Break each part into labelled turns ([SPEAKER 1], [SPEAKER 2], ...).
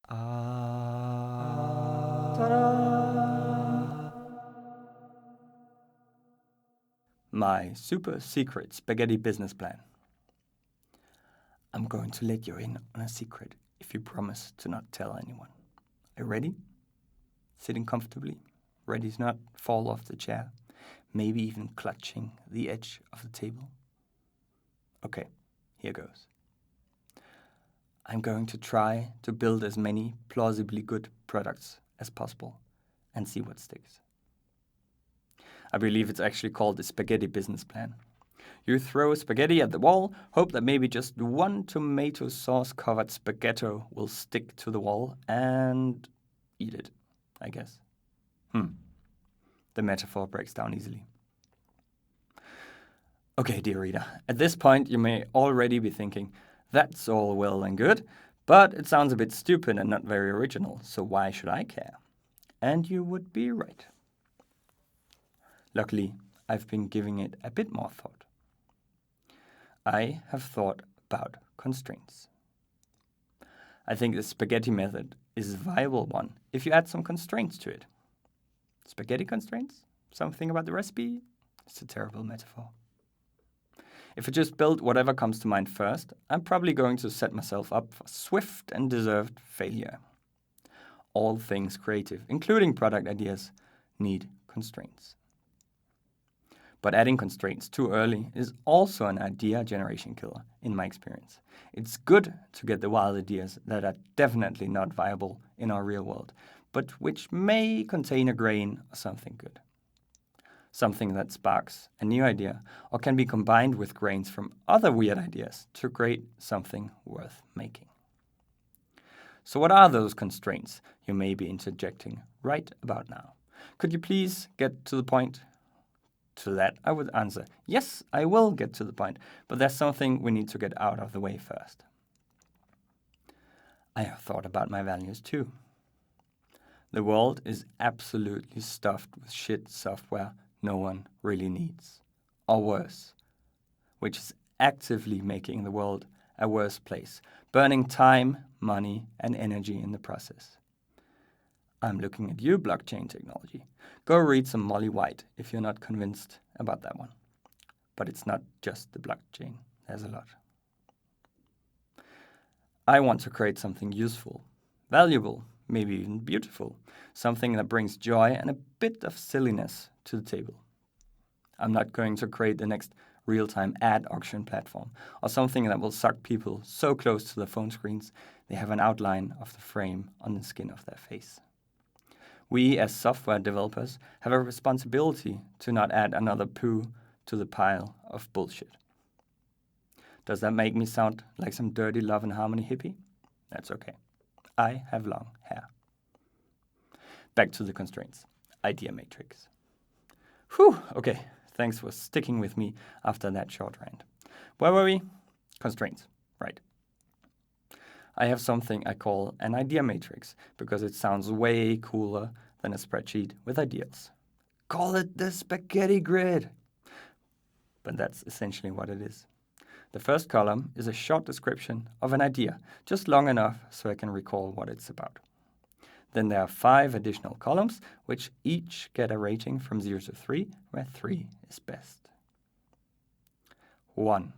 [SPEAKER 1] Ta-da! My super secret spaghetti business plan. I'm going to let you in on a secret if you promise to not tell anyone. Are you ready? Sitting comfortably, ready to not fall off the chair, maybe even clutching the edge of the table? Okay, here goes. I'm going to try to build as many plausibly good products as possible and see what sticks. I believe it's actually called the spaghetti business plan. You throw spaghetti at the wall, hope that maybe just one tomato sauce covered spaghetto will stick to the wall, and eat it, I guess. The metaphor breaks down easily. Okay, dear reader, at this point you may already be thinking, that's all well and good, but it sounds a bit stupid and not very original, so why should I care? And you would be right. Luckily, I've been giving it a bit more thought. I have thought about constraints. I think the spaghetti method is a viable one if you add some constraints to it. Spaghetti constraints? Something about the recipe? It's a terrible metaphor. If I just build whatever comes to mind first, I'm probably going to set myself up for swift and deserved failure. All things creative, including product ideas, need constraints. But adding constraints too early is also an idea generation killer, in my experience. It's good to get the wild ideas that are definitely not viable in our real world, but which may contain a grain of something good. Something that sparks a new idea or can be combined with grains from other weird ideas to create something worth making. So what are those constraints you may be interjecting right about now? Could you please get to the point? To that, I would answer, yes, I will get to the point, but there's something we need to get out of the way first. I have thought about my values too. The world is absolutely stuffed with shit software no one really needs, or worse, which is actively making the world a worse place, burning time, money, and energy in the process. I'm looking at you, blockchain technology. Go read some Molly White if you're not convinced about that one. But it's not just the blockchain, there's a lot. I want to create something useful, valuable, maybe even beautiful, something that brings joy and a bit of silliness to the table. I'm not going to create the next real-time ad auction platform or something that will suck people so close to their phone screens they have an outline of the frame on the skin of their face. We as software developers have a responsibility to not add another poo to the pile of bullshit. Does that make me sound like some dirty love and harmony hippie? That's okay. I have long hair. Back to the constraints. Idea matrix. Whew, okay. Thanks for sticking with me after that short rant. Where were we? Constraints, right. I have something I call an idea matrix because it sounds way cooler than a spreadsheet with ideals. Call it the spaghetti grid. But that's essentially what it is. The first column is a short description of an idea, just long enough so I can recall what it's about. Then there are 5 additional columns, which each get a rating from 0 to 3, where 3 is best. 1.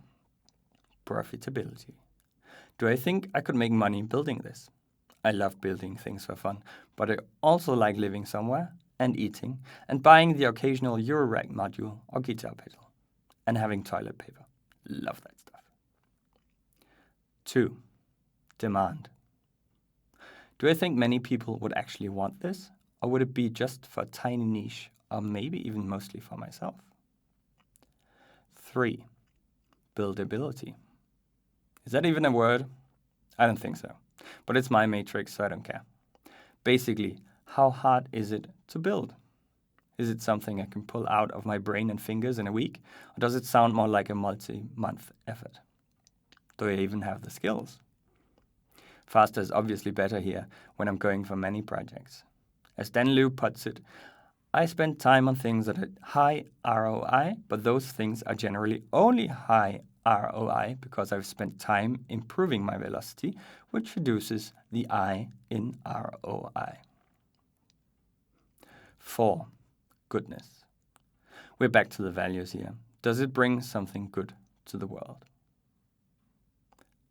[SPEAKER 1] Profitability. Do I think I could make money building this? I love building things for fun, but I also like living somewhere and eating and buying the occasional Eurorack module or guitar pedal and having toilet paper. Love that stuff. 2. Demand. Do I think many people would actually want this, or would it be just for a tiny niche, or maybe even mostly for myself? 3. Buildability. Is that even a word? I don't think so, but it's my matrix, so I don't care. Basically, how hard is it to build? Is it something I can pull out of my brain and fingers in a week, or does it sound more like a multi-month effort? Do I even have the skills? Faster is obviously better here when I'm going for many projects. As Dan Liu puts it, I spend time on things that are high ROI, but those things are generally only high ROI because I've spent time improving my velocity, which reduces the I in ROI. 4. Goodness. We're back to the values here. Does it bring something good to the world?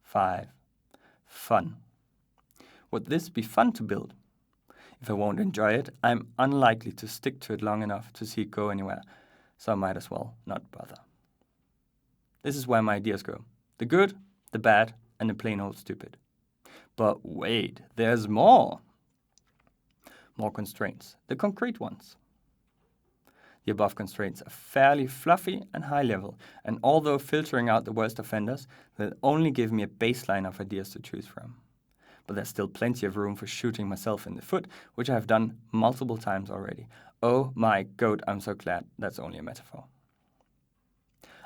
[SPEAKER 1] 5. Fun. Would this be fun to build? If I won't enjoy it, I'm unlikely to stick to it long enough to see it go anywhere, so I might as well not bother. This is where my ideas go. The good, the bad, and the plain old stupid. But wait, there's more. More constraints, the concrete ones. The above constraints are fairly fluffy and high level, and although filtering out the worst offenders, they'll only give me a baseline of ideas to choose from. But there's still plenty of room for shooting myself in the foot, which I've done multiple times already. Oh my god, I'm so glad that's only a metaphor.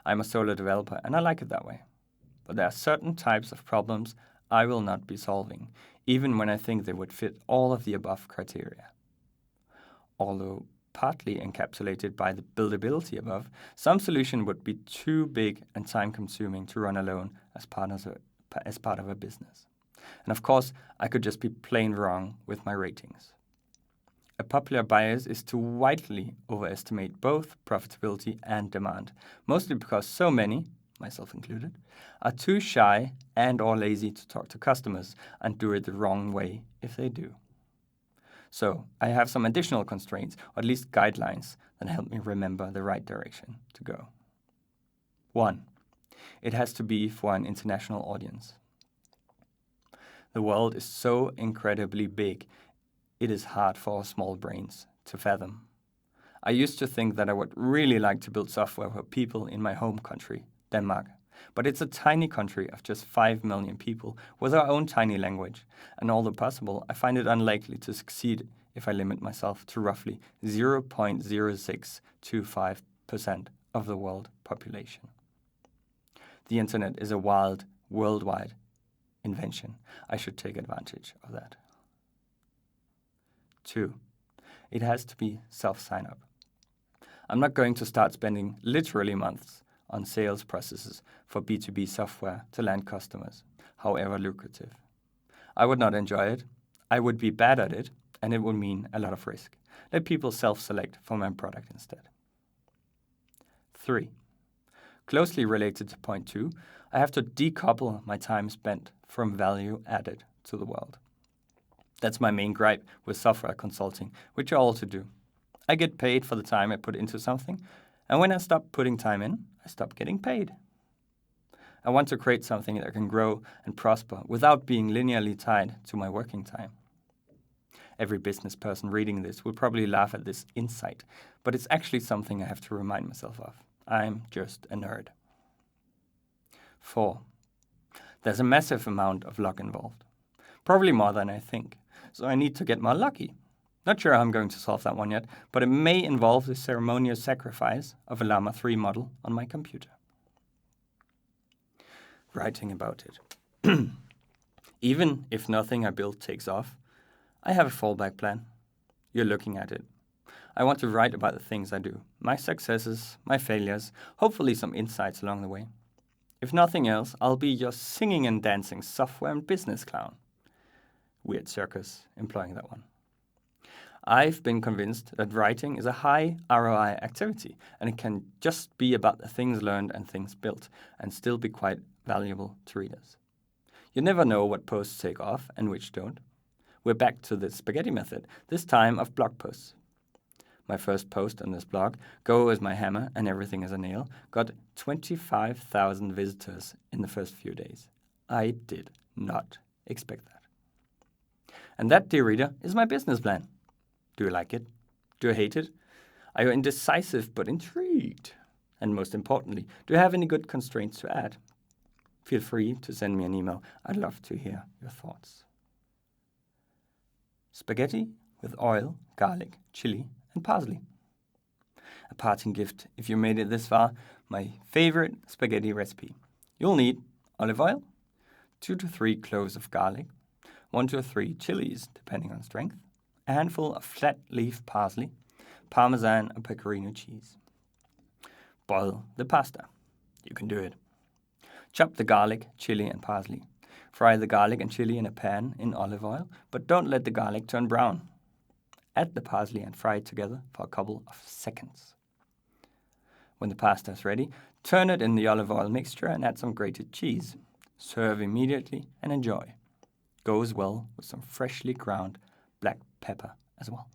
[SPEAKER 1] I'm a solo developer and I like it that way. But there are certain types of problems I will not be solving, even when I think they would fit all of the above criteria. Although partly encapsulated by the buildability above, some solution would be too big and time-consuming to run alone as part of a business. And of course, I could just be plain wrong with my ratings. A popular bias is to widely overestimate both profitability and demand, mostly because so many, myself included, are too shy and or lazy to talk to customers and do it the wrong way if they do. So I have some additional constraints, or at least guidelines, that help me remember the right direction to go. 1. It has to be for an international audience. The world is so incredibly big, it is hard for our small brains to fathom. I used to think that I would really like to build software for people in my home country, Denmark. But it's a tiny country of just 5 million people with our own tiny language, and although possible, I find it unlikely to succeed if I limit myself to roughly 0.0625% of the world population. The internet is a wild, worldwide invention. I should take advantage of that. 2. It has to be self-sign-up. I'm not going to start spending literally months on sales processes for B2B software to land customers, however lucrative. I would not enjoy it, I would be bad at it, and it would mean a lot of risk. Let people self-select for my product instead. 3. Closely related to point 2, I have to decouple my time spent from value added to the world. That's my main gripe with software consulting, which I also do. I get paid for the time I put into something, and when I stop putting time in, I stop getting paid. I want to create something that can grow and prosper without being linearly tied to my working time. Every business person reading this will probably laugh at this insight, but it's actually something I have to remind myself of. I'm just a nerd. 4. There's a massive amount of luck involved. Probably more than I think, so I need to get more lucky. Not sure how I'm going to solve that one yet, but it may involve the ceremonious sacrifice of a Llama 3 model on my computer. Writing about it. Even if nothing I build takes off, I have a fallback plan. You're looking at it. I want to write about the things I do, my successes, my failures, hopefully some insights along the way. If nothing else, I'll be your singing and dancing software and business clown. Weird circus, employing that one. I've been convinced that writing is a high ROI activity, and it can just be about the things learned and things built, and still be quite valuable to readers. You never know what posts take off and which don't. We're back to the spaghetti method, this time of blog posts. My first post on this blog, Go is my hammer and everything is a nail, got 25,000 visitors in the first few days. I did not expect that. And that, dear reader, is my business plan. Do you like it? Do you hate it? Are you indecisive but intrigued? And most importantly, do you have any good constraints to add? Feel free to send me an email. I'd love to hear your thoughts. Spaghetti with oil, garlic, chili, and parsley. A parting gift if you made it this far, my favorite spaghetti recipe. You'll need olive oil, 2 to 3 cloves of garlic, 1 to 3 chilies, depending on strength, a handful of flat leaf parsley, Parmesan or Pecorino cheese. Boil the pasta. You can do it. Chop the garlic, chili, and parsley. Fry the garlic and chili in a pan in olive oil, but don't let the garlic turn brown. Add the parsley and fry it together for a couple of seconds. When the pasta is ready, turn it in the olive oil mixture and add some grated cheese. Serve immediately and enjoy. Goes well with some freshly ground black pepper as well.